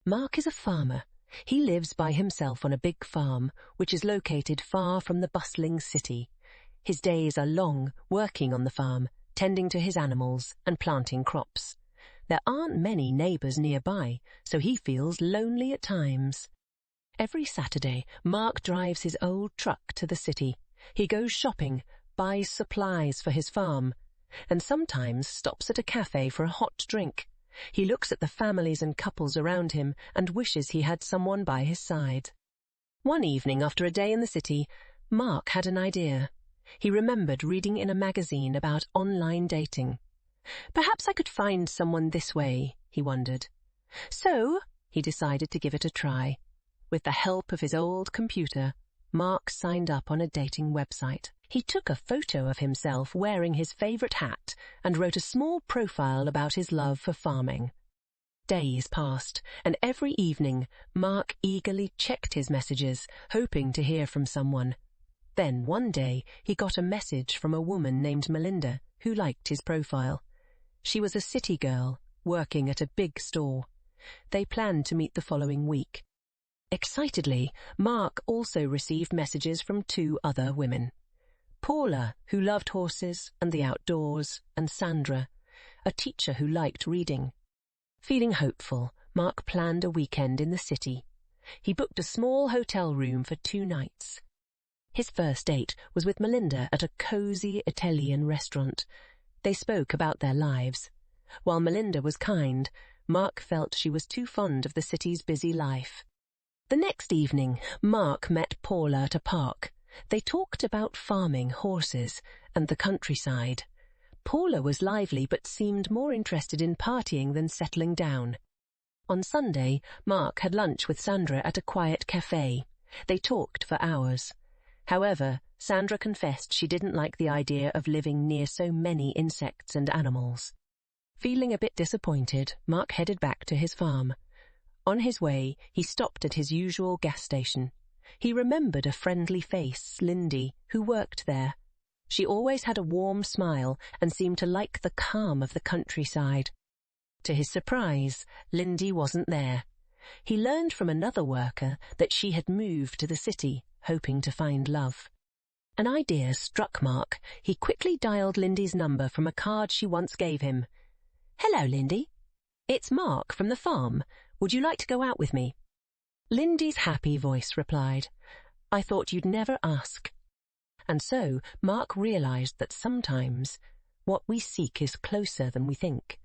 Mark is a farmer. He lives by himself on a big farm, which is located far from the bustling city. His days are long, working on the farm, tending to his animals and planting crops. There aren't many neighbours nearby, so he feels lonely at times. Every Saturday, Mark drives his old truck to the city. He goes shopping, buys supplies for his farm, and sometimes stops at a cafe for a hot drink. He looks at the families and couples around him and wishes he had someone by his side. One evening after a day in the city, Mark had an idea. He remembered reading in a magazine about online dating. Perhaps I could find someone this way, he wondered. So, he decided to give it a try. With the help of his old computer, Mark signed up on a dating website. He took a photo of himself wearing his favourite hat and wrote a small profile about his love for farming. Days passed, and every evening Mark eagerly checked his messages, hoping to hear from someone. Then one day he got a message from a woman named Melinda, who liked his profile. She was a city girl, working at a big store. They planned to meet the following week. Excitedly, Mark also received messages from 2 other women. Paula, who loved horses and the outdoors, and Sandra, a teacher who liked reading. Feeling hopeful, Mark planned a weekend in the city. He booked a small hotel room for 2 nights. His first date was with Melinda at a cozy Italian restaurant. They spoke about their lives. While Melinda was kind, Mark felt she was too fond of the city's busy life. The next evening, Mark met Paula at a park. They talked about farming, horses, and the countryside. Paula was lively but seemed more interested in partying than settling down. On Sunday, Mark had lunch with Sandra at a quiet cafe. They talked for hours. However, Sandra confessed she didn't like the idea of living near so many insects and animals. Feeling a bit disappointed, Mark headed back to his farm. On his way, he stopped at his usual gas station. He remembered a friendly face, Lindy, who worked there. She always had a warm smile and seemed to like the calm of the countryside. To his surprise, Lindy wasn't there. He learned from another worker that she had moved to the city, hoping to find love. An idea struck Mark. He quickly dialed Lindy's number from a card she once gave him. "Hello, Lindy. It's Mark from the farm. Would you like to go out with me?" Lindy's happy voice replied, "I thought you'd never ask." And so Mark realized that sometimes what we seek is closer than we think.